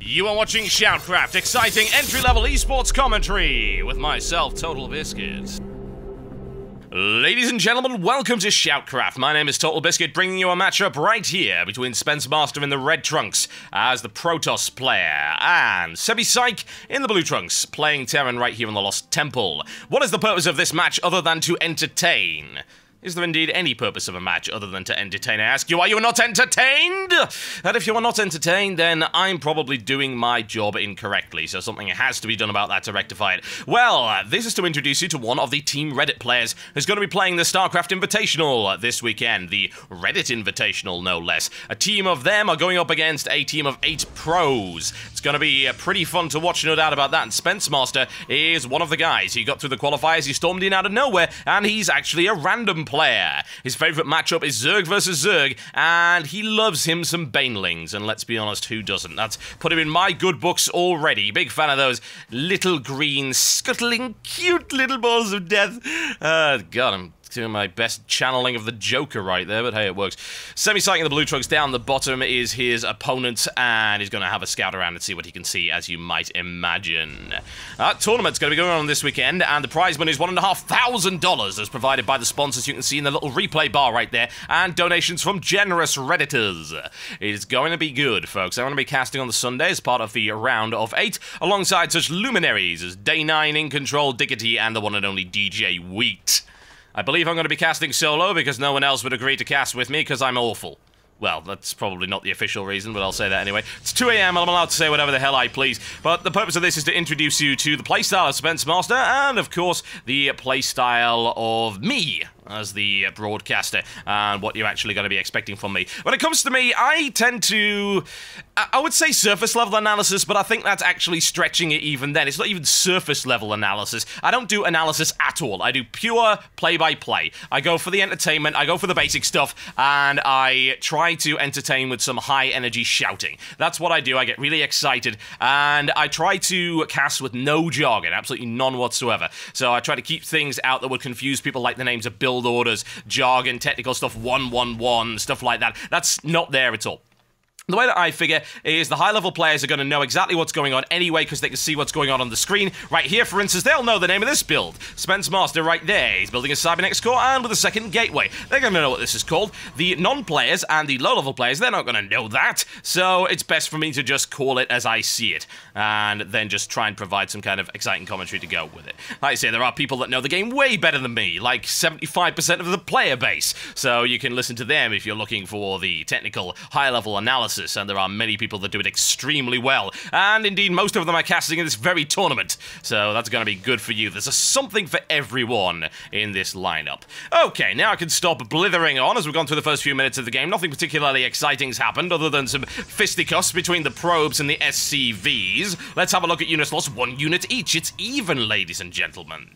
You are watching SHOUTcraft, exciting entry-level esports commentary with myself, TotalBiscuit. Ladies and gentlemen, welcome to SHOUTcraft. My name is TotalBiscuit, bringing you a matchup right here between Spencemasta in the red trunks as the Protoss player and Semipsyc in the blue trunks, playing Terran right here in the Lost Temple. What is the purpose of this match other than to entertain? Is there indeed any purpose of a match other than to entertain? I ask you, are you not entertained? And if you are not entertained, then I'm probably doing my job incorrectly, so something has to be done about that to rectify it. Well, this is to introduce you to one of the Team Reddit players who's going to be playing the StarCraft Invitational this weekend, the Reddit Invitational, no less. A team of them are going up against a team of 8 pros. It's going to be pretty fun to watch, no doubt about that, and Spencemasta is one of the guys. He got through the qualifiers, he stormed in out of nowhere, and he's actually a random player. His favorite matchup is Zerg versus Zerg, and he loves him some Banelings, and let's be honest, who doesn't? That's put him in my good books already. Big fan of those little green, scuttling, cute little balls of death. God, I'm doing my best channeling of the Joker right there, but hey, it works. Semipsyc in the blue trunks down the bottom is his opponent, and he's going to have a scout around and see what he can see, as you might imagine. Tournament's going to be going on this weekend, and the prize money is $1,500 as provided by the sponsors you can see in the little replay bar right there, and donations from generous Redditors. It is going to be good, folks. I'm going to be casting on the Sunday as part of the round of 8, alongside such luminaries as Day9, In Control, Diggity, and the one and only DJ Wheat. I believe I'm going to be casting solo because no one else would agree to cast with me because I'm awful. Well, that's probably not the official reason, but I'll say that anyway. It's 2 AM, and I'm allowed to say whatever the hell I please. But the purpose of this is to introduce you to the playstyle of Spencemasta, and of course, the playstyle of me as the broadcaster, and what you're actually going to be expecting from me. When it comes to me, I tend to, I would say surface level analysis, but I think that's actually stretching it even then. It's not even surface level analysis. I don't do analysis at all. I do pure play-by-play. I go for the entertainment, I go for the basic stuff, and I try to entertain with some high-energy shouting. That's what I do. I get really excited, and I try to cast with no jargon, absolutely none whatsoever. So I try to keep things out that would confuse people, like the names of build orders, jargon, technical stuff, 111, stuff like that. That's not there at all. The way that I figure is the high-level players are going to know exactly what's going on anyway because they can see what's going on the screen. Right here, for instance, they'll know the name of this build. Spencemasta right there. He's building a Cybernex core and with a second gateway. They're going to know what this is called. The non-players and the low-level players, they're not going to know that. So it's best for me to just call it as I see it and then just try and provide some kind of exciting commentary to go with it. Like I say, there are people that know the game way better than me, like 75% of the player base. So you can listen to them if you're looking for the technical high-level analysis. And there are many people that do it extremely well, and indeed most of them are casting in this very tournament, so that's going to be good for you. There's something for everyone in this lineup. Okay, now I can stop blithering on as we've gone through the first few minutes of the game. Nothing particularly exciting's happened other than some fisticuffs between the probes and the SCVs. Let's have a look at units lost, 1 unit each. It's even, ladies and gentlemen.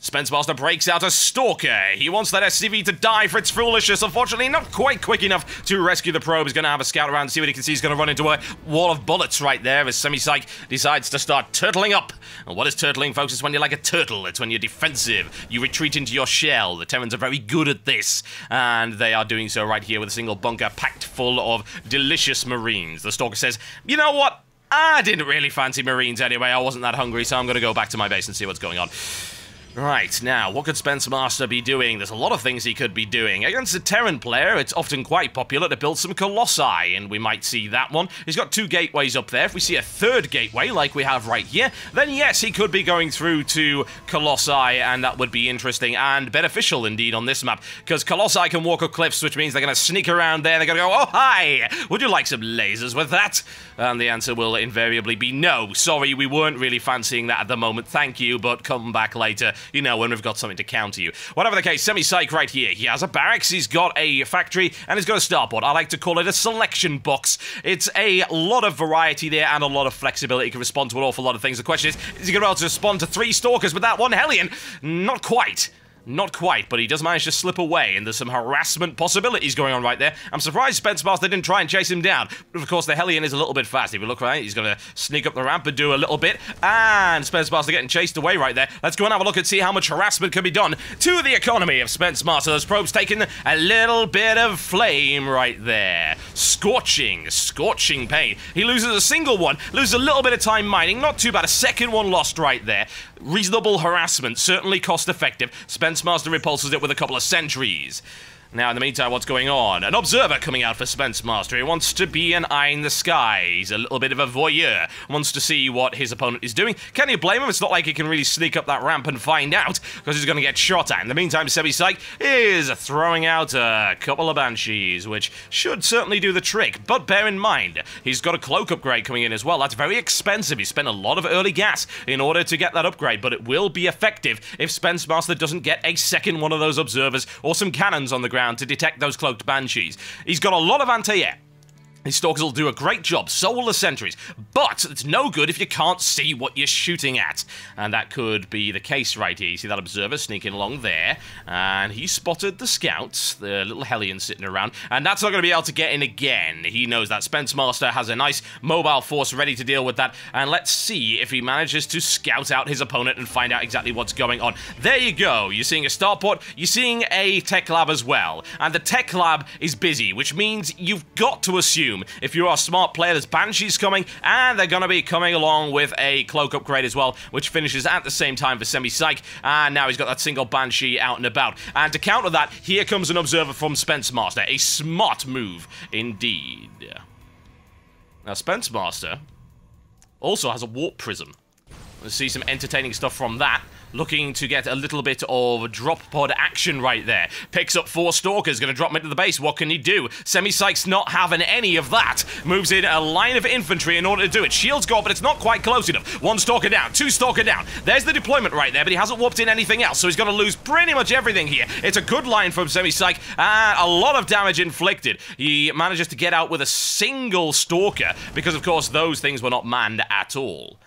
Spencemasta breaks out a Stalker. He wants that SCV to die for its foolishness. Unfortunately, not quite quick enough to rescue the probe. He's going to have a scout around and see what he can see. He's going to run into a wall of bullets right there as Semipsyc decides to start turtling up. And what is turtling, folks? It's when you're like a turtle. It's when you're defensive. You retreat into your shell. The Terrans are very good at this. And they are doing so right here with a single bunker packed full of delicious Marines. The Stalker says, you know what? I didn't really fancy Marines anyway. I wasn't that hungry, so I'm going to go back to my base and see what's going on. Right, now, what could Spencemasta be doing? There's a lot of things he could be doing. Against a Terran player, it's often quite popular to build some Colossi, and we might see that one. He's got 2 gateways up there. If we see a 3rd gateway, like we have right here, then yes, he could be going through to Colossi, and that would be interesting and beneficial indeed on this map, because Colossi can walk up cliffs, which means they're going to sneak around there, they're going to go, oh, hi! Would you like some lasers with that? And the answer will invariably be no. Sorry, we weren't really fancying that at the moment, thank you, but come back later. You know, when we've got something to counter you. Whatever the case, Semipsyc right here. He has a barracks, he's got a factory, and he's got a starport. I like to call it a selection box. It's a lot of variety there and a lot of flexibility. He can respond to an awful lot of things. The question is he going to be able to respond to 3 Stalkers with that 1 Hellion? Not quite. Not quite, but he does manage to slip away, and there's some harassment possibilities going on right there. I'm surprised Spencemasta didn't try and chase him down. But of course, the Hellion is a little bit fast. If you look right, he's going to sneak up the ramp and do a little bit. And Spencemasta getting chased away right there. Let's go and have a look and see how much harassment can be done to the economy of Spencemasta. Those probes taking a little bit of flame right there. Scorching pain. He loses a single one, loses a little bit of time mining. Not too bad. A second one lost right there. Reasonable harassment, certainly cost effective. Spencemasta repulses it with a couple of sentries. Now, in the meantime, what's going on? An observer coming out for Spencemasta. He wants to be an eye in the sky. He's a little bit of a voyeur. Wants to see what his opponent is doing. Can you blame him? It's not like he can really sneak up that ramp and find out, because he's going to get shot at. In the meantime, Semipsyc is throwing out a couple of Banshees, which should certainly do the trick. But bear in mind, he's got a cloak upgrade coming in as well. That's very expensive. He spent a lot of early gas in order to get that upgrade, but it will be effective if Spencemasta doesn't get a second one of those observers or some cannons on the ground to detect those cloaked Banshees. He's got a lot of anti-air. His stalkers will do a great job, so will the sentries, but it's no good if you can't see what you're shooting at. And that could be the case right here. You see that observer sneaking along there, and he spotted the scouts, the little Hellions sitting around, and that's not going to be able to get in again. He knows that Spencemasta has a nice mobile force ready to deal with that, and let's see if he manages to scout out his opponent and find out exactly what's going on. There you go. You're seeing a starport, you're seeing a tech lab as well, and the tech lab is busy, which means you've got to assume if you are a smart player, there's Banshees coming, and they're going to be coming along with a cloak upgrade as well, which finishes at the same time for Semipsyc, and now he's got that single Banshee out and about. And to counter that, here comes an observer from Spencemasta. A smart move indeed. Now, Spencemasta also has a warp prism. Let's see some entertaining stuff from that. Looking to get a little bit of drop pod action right there. Picks up 4 stalkers, going to drop them into the base. What can he do? Semipsyc's not having any of that. Moves in a line of infantry in order to do it. Shields go up, but it's not quite close enough. 1 stalker down, 2 stalker down. There's the deployment right there, but he hasn't warped in anything else, so he's going to lose pretty much everything here. It's a good line from Semipsyc, and a lot of damage inflicted. He manages to get out with a single stalker, because of course those things were not manned at all.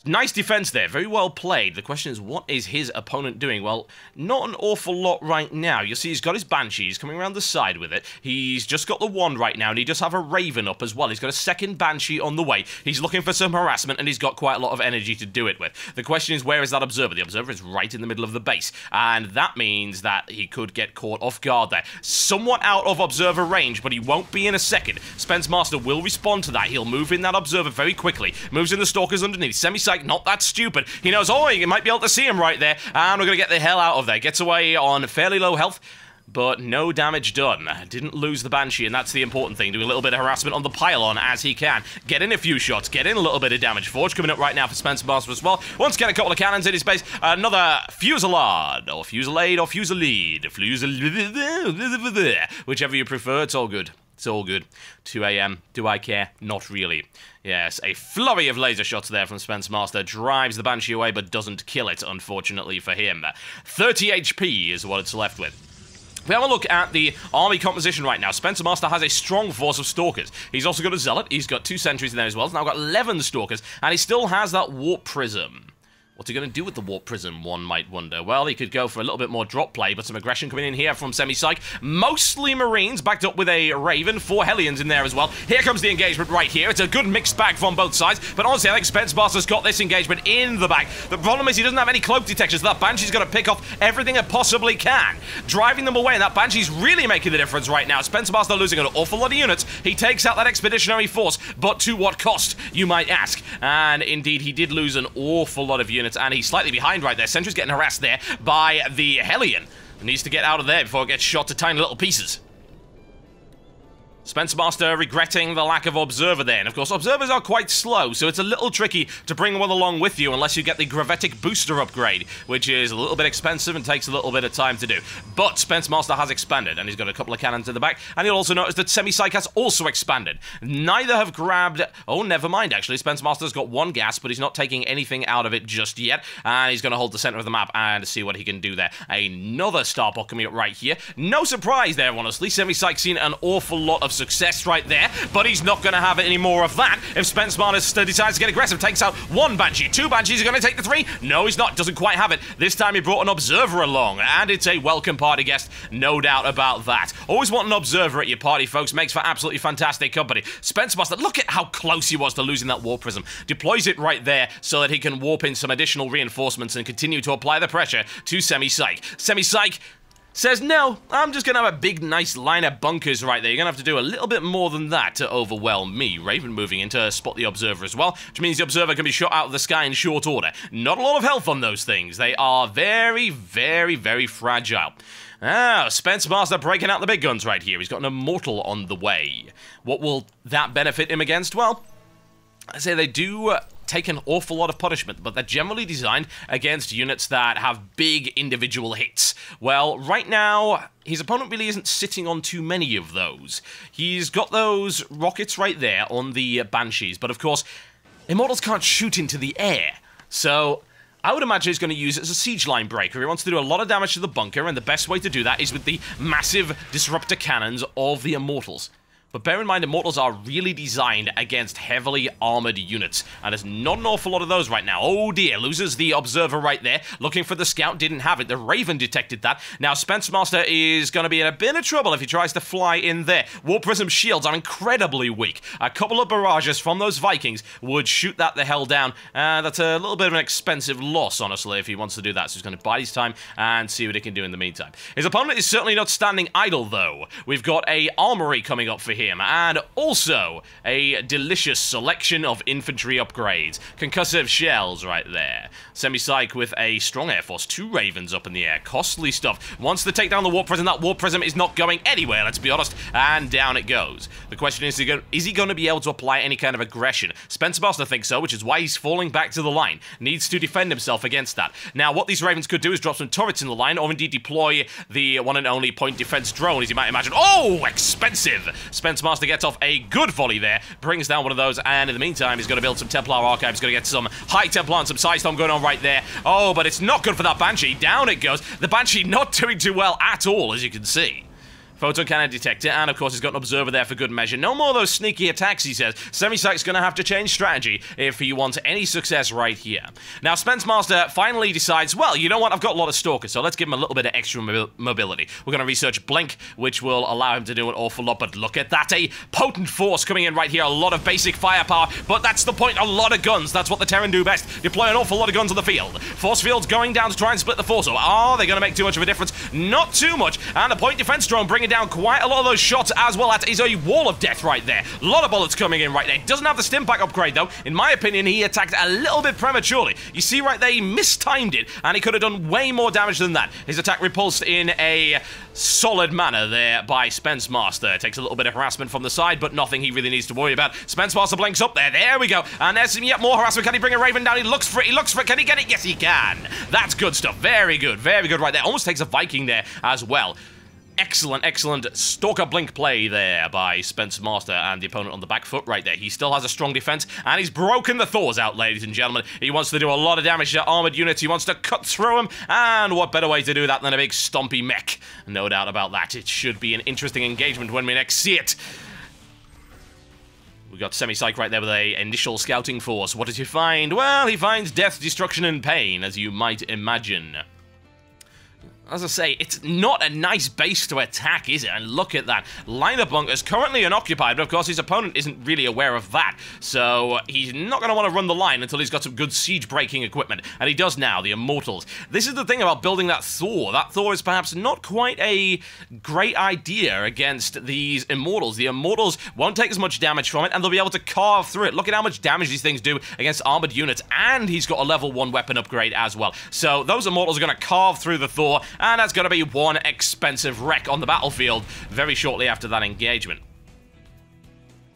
Nice defense there, very well played. The question is, what is his opponent doing? Well, not an awful lot right now. You see, he's got his Banshees coming around the side with it. He's just got the 1 right now, and he does have a Raven up as well. He's got a second Banshee on the way. He's looking for some harassment, and he's got quite a lot of energy to do it with. The question is, where is that observer? The observer is right in the middle of the base, and that means that he could get caught off guard there. Somewhat out of observer range, but he won't be in a second. Spencemasta will respond to that. He'll move in that observer very quickly. Moves in the stalkers underneath. Semipsyc not that stupid. He knows, oh, you might be able to see him right there, and we're going to get the hell out of there. Gets away on fairly low health, but no damage done. Didn't lose the Banshee, and that's the important thing. Do a little bit of harassment on the pylon as he can. Get in a few shots, get in a little bit of damage. Forge coming up right now for Spencemasta as well. Once again, a couple of cannons in his base. Another fusillade, or fusillade, or fusillade. Whichever you prefer, it's all good. It's all good. 2 AM, do I care? Not really. Yes, a flurry of laser shots there from Spencemasta. Drives the Banshee away, but doesn't kill it, unfortunately for him. 30 HP is what it's left with. If we have a look at the army composition right now, Spencemasta has a strong force of stalkers. He's also got a zealot. He's got 2 sentries in there as well. He's now got 11 stalkers, and he still has that warp prism. What's he going to do with the warp prism, one might wonder? Well, he could go for a little bit more drop play, but some aggression coming in here from Semipsyc. Mostly Marines, backed up with a Raven, 4 Hellions in there as well. Here comes the engagement right here. It's a good mixed bag from both sides, but honestly, I think Spencemasta's got this engagement in the bag. The problem is he doesn't have any cloak detectors, so that Banshee's got to pick off everything it possibly can. Driving them away, and that Banshee's really making the difference right now. Spencemasta losing an awful lot of units. He takes out that expeditionary force, but to what cost, you might ask? And indeed, he did lose an awful lot of units, and he's slightly behind right there. Sentry's getting harassed there by the Hellion. Needs to get out of there before it gets shot to tiny little pieces. Spencemasta regretting the lack of observer there, and of course observers are quite slow, so it's a little tricky to bring one along with you unless you get the gravitic booster upgrade, which is a little bit expensive and takes a little bit of time to do. But Spencemasta has expanded, and he's got a couple of cannons in the back, and you'll also notice that Semipsyc has also expanded. Neither have grabbed... Oh, never mind, actually. Spencemasta's got 1 gas, but he's not taking anything out of it just yet, and he's going to hold the center of the map and see what he can do there. Another starport coming up right here. No surprise there, honestly. Semipsyc's seen an awful lot of success right there, but he's not going to have any more of that if Spencemasta decides to get aggressive. Takes out one Banshee, two Banshees are going to take the three. No, he's not, doesn't quite have it. This time he brought an Observer along, and it's a welcome party guest, no doubt about that. Always want an Observer at your party, folks, makes for absolutely fantastic company. Spencemasta, look at how close he was to losing that Warp Prism. Deploys it right there so that he can warp in some additional reinforcements and continue to apply the pressure to Semipsyc. Semipsyc says, no, I'm just going to have a big, nice line of bunkers right there. You're going to have to do a little bit more than that to overwhelm me. Raven moving in to spot the Observer as well, which means the Observer can be shot out of the sky in short order. Not a lot of health on those things. They are very, very, very fragile. Spencemasta breaking out the big guns right here. He's got an Immortal on the way. What will that benefit him against? Well, I say they do take an awful lot of punishment, but they're generally designed against units that have big individual hits. Well, right now, his opponent really isn't sitting on too many of those. He's got those rockets right there on the Banshees, but of course, Immortals can't shoot into the air. So I would imagine he's going to use it as a siege line breaker. He wants to do a lot of damage to the bunker, and the best way to do that is with the massive disruptor cannons of the Immortals. But bear in mind, Immortals are really designed against heavily armored units, and there's not an awful lot of those right now. Oh dear, loses the Observer right there, looking for the Scout, didn't have it. The Raven detected that. Now Spencemasta is going to be in a bit of trouble if he tries to fly in there. Warp Prism shields are incredibly weak. A couple of barrages from those Vikings would shoot that the hell down. That's a little bit of an expensive loss, honestly, if he wants to do that. So he's going to bide his time and see what he can do in the meantime. His opponent is certainly not standing idle, though. We've got a armory coming up for him, and also a delicious selection of infantry upgrades. Concussive shells right there. Semipsyc with a strong air force, 2 Ravens up in the air, costly stuff. Wants to take down the Warp Prism. That Warp Prism is not going anywhere, let's be honest, and down it goes. The question is he going to be able to apply any kind of aggression? Spencemasta thinks so, which is why he's falling back to the line. Needs to defend himself against that. Now, what these Ravens could do is drop some turrets in the line, or indeed deploy the one and only point defense drone, as you might imagine. Oh, expensive! Spencemasta gets off a good volley there, brings down one of those, and in the meantime, he's going to build some Templar archives, going to get some High Templar and some Side Storm going on right there. Oh, but it's not good for that Banshee. Down it goes. The Banshee not doing too well at all, as you can see. Photon cannon detector, and of course he's got an Observer there for good measure. No more of those sneaky attacks, he says. Semipsyc's going to have to change strategy if he wants any success right here. Now, Spencemasta finally decides, well, you know what, I've got a lot of Stalkers, so let's give him a little bit of extra mobility. We're going to research Blink, which will allow him to do an awful lot, but look at that, a potent force coming in right here, a lot of basic firepower, but that's the point, a lot of guns. That's what the Terran do best, deploy an awful lot of guns on the field. Force fields going down to try and split the force. So are they going to make too much of a difference? Not too much, and a point defense drone bringing down quite a lot of those shots as well. That is a wall of death right there. A lot of bullets coming in right there. Doesn't have the stim pack upgrade though. In my opinion, he attacked a little bit prematurely. You see right there, he mistimed it, and he could have done way more damage than that. His attack repulsed in a solid manner there by Spencemasta. Takes a little bit of harassment from the side, but nothing he really needs to worry about. Spencemasta blinks up there. There we go. And there's some yet more harassment. Can he bring a Raven down? He looks for it. He looks for it. Can he get it? Yes, he can. That's good stuff. Very good. Very good right there. Almost takes a Viking there as well. Excellent, excellent Stalker Blink play there by Spencemasta, and the opponent on the back foot right there. He still has a strong defense, and he's broken the Thors out, ladies and gentlemen. He wants to do a lot of damage to armored units. He wants to cut through them, and what better way to do that than a big stompy mech? No doubt about that. It should be an interesting engagement when we next see it. We got Semipsyc right there with a initial scouting force. What does he find? Well, he finds death, destruction, and pain, as you might imagine. As I say, it's not a nice base to attack, is it? And look at that. Line of bunkers currently unoccupied, but of course his opponent isn't really aware of that. So he's not going to want to run the line until he's got some good siege-breaking equipment. And he does now, the Immortals. This is the thing about building that Thor. That Thor is perhaps not quite a great idea against these Immortals. The Immortals won't take as much damage from it, and they'll be able to carve through it. Look at how much damage these things do against armored units, and he's got a level 1 weapon upgrade as well. So those Immortals are going to carve through the Thor, and that's going to be one expensive wreck on the battlefield very shortly after that engagement.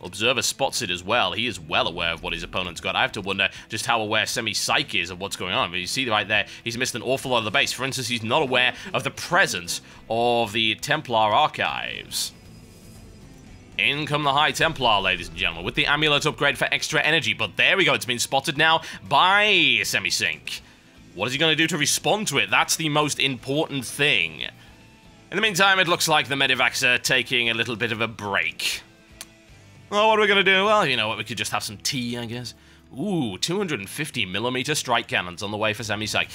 Observer spots it as well. He is well aware of what his opponent's got. I have to wonder just how aware Semipsyc is of what's going on. But you see right there, he's missed an awful lot of the base. For instance, he's not aware of the presence of the Templar archives. In come the High Templar, ladies and gentlemen, with the amulet upgrade for extra energy. But there we go. It's been spotted now by Semipsyc. What is he going to do to respond to it? That's the most important thing. In the meantime, it looks like the Medivacs are taking a little bit of a break. Oh, what are we going to do? Well, you know what, we could just have some tea, I guess. Ooh, 250mm strike cannons on the way for Semipsyc.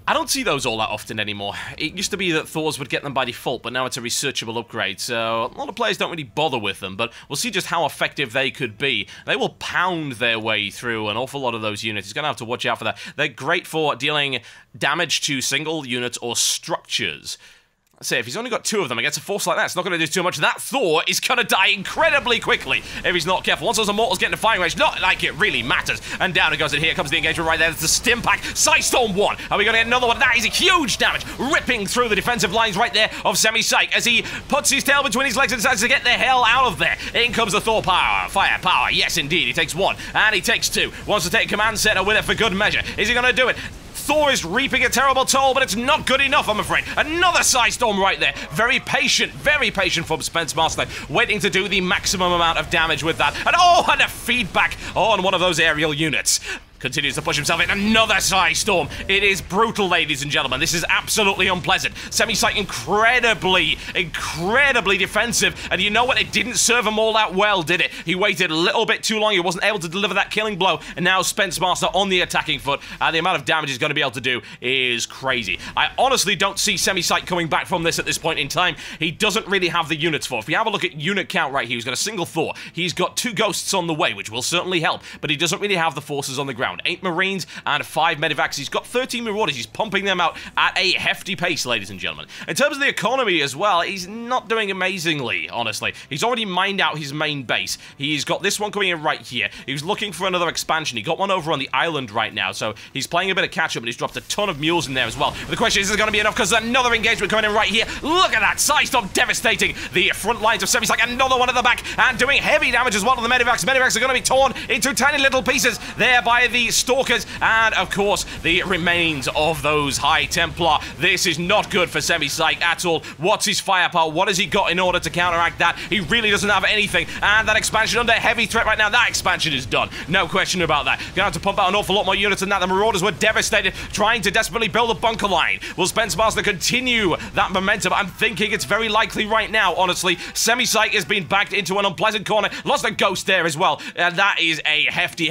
I don't see those all that often anymore. It used to be that Thors would get them by default, but now it's a researchable upgrade, so a lot of players don't really bother with them, but we'll see just how effective they could be. They will pound their way through an awful lot of those units. He's going to have to watch out for that. They're great for dealing damage to single units or structures. Say, if he's only got 2 of them against a force like that, it's not going to do too much. That Thor is going to die incredibly quickly if he's not careful. Once those immortals get into firing range, not like it really matters. And down it goes, and here comes the engagement right there. There's the stim pack. Psystorm 1. Are we going to get another one? That is a huge damage, ripping through the defensive lines right there of Semipsyc as he puts his tail between his legs and decides to get the hell out of there. In comes the Thor power. Firepower. Yes, indeed. He takes 1, and he takes 2. Wants to take command center with it for good measure. Is he going to do it? Thor is reaping a terrible toll, but it's not good enough, I'm afraid. Another Psystorm right there. Very patient from Spencemasta, waiting to do the maximum amount of damage with that. And oh, and a feedback on one of those aerial units. Continues to push himself in. Another Psystorm. It is brutal, ladies and gentlemen. This is absolutely unpleasant. Semipsyc incredibly defensive. And you know what? It didn't serve him all that well, did it? He waited a little bit too long. He wasn't able to deliver that killing blow. And now Spencemasta on the attacking foot. And the amount of damage he's going to be able to do is crazy. I honestly don't see Semipsyc coming back from this at this point in time. He doesn't really have the units for it. If we have a look at unit count right here, he's got a single Thor. He's got 2 ghosts on the way, which will certainly help. But he doesn't really have the forces on the ground. 8 Marines and 5 Medivacs. He's got 13 Marauders. He's pumping them out at a hefty pace, ladies and gentlemen. In terms of the economy as well, he's not doing amazingly, honestly. He's already mined out his main base. He's got this one coming in right here. He was looking for another expansion. He got one over on the island right now, so he's playing a bit of catch-up, and he's dropped a ton of mules in there as well. But the question is it going to be enough? Because there's another engagement coming in right here. Look at that. Psystorm devastating the front lines of Semipsyc. Another one at the back, and doing heavy damage as well to the Medivacs. Medivacs are going to be torn into tiny little pieces there by the Stalkers, and of course the remains of those High Templar. This is not good for Semipsyc at all. What's his firepower? What has he got in order to counteract that? He really doesn't have anything, and that expansion under heavy threat right now. That expansion is done. No question about that. Gonna have to pump out an awful lot more units than that. The Marauders were devastated, trying to desperately build a bunker line. Will Spencemasta continue that momentum? I'm thinking it's very likely right now, honestly. Semipsyc has been backed into an unpleasant corner. Lost a ghost there as well, and that is a hefty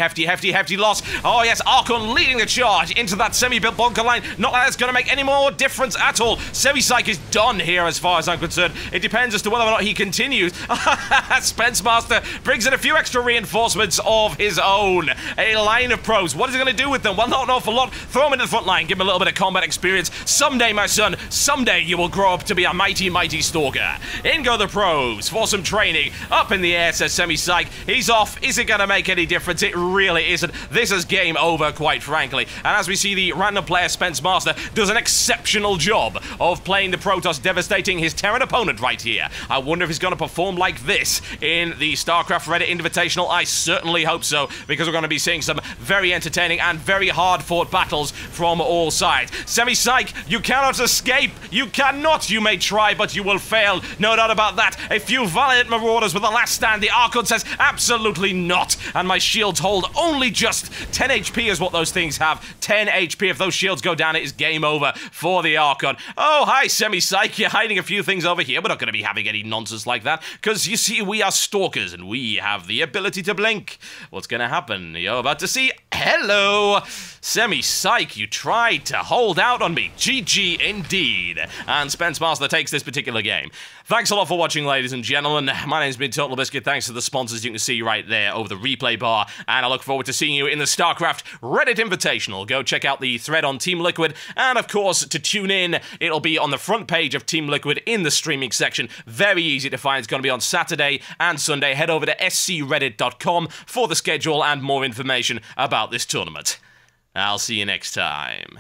loss. Oh yes, Archon leading the charge into that semi-built bunker line. Not that it's going to make any more difference at all. Semipsyc is done here as far as I'm concerned. It depends as to whether or not he continues. Spencemasta brings in a few extra reinforcements of his own. A line of pros. What is he going to do with them? Well, not an awful lot. Throw him into the front line. Give him a little bit of combat experience. Someday, my son, someday you will grow up to be a mighty stalker. In go the pros for some training. Up in the air, says Semipsyc. He's off. Is it going to make any difference? It really isn't. This is game over, quite frankly. And as we see, the random player Spencemasta does an exceptional job of playing the Protoss, devastating his Terran opponent right here. I wonder if he's going to perform like this in the StarCraft Reddit Invitational. I certainly hope so, because we're going to be seeing some very entertaining and very hard-fought battles from all sides. Semipsyc, you cannot escape. You cannot. You may try, but you will fail. No doubt about that. A few valiant Marauders with the last stand. The Archon says absolutely not. And my shields hold only just 10 HP is what those things have. 10 HP. If those shields go down, it is game over for the Archon. Oh, hi, Semipsyc. You're hiding a few things over here. We're not going to be having any nonsense like that, because you see, we are stalkers, and we have the ability to blink. What's going to happen? You're about to see. Hello, Semipsyc. You tried to hold out on me. GG indeed. And Spencemasta takes this particular game. Thanks a lot for watching, ladies and gentlemen. My name's been TotalBiscuit. Thanks to the sponsors you can see right there over the replay bar. And I look forward to seeing you in the StarCraft Reddit Invitational. Go check out the thread on Team Liquid. And of course, to tune in, it'll be on the front page of Team Liquid in the streaming section. Very easy to find. It's going to be on Saturday and Sunday. Head over to screddit.com for the schedule and more information about this tournament. I'll see you next time.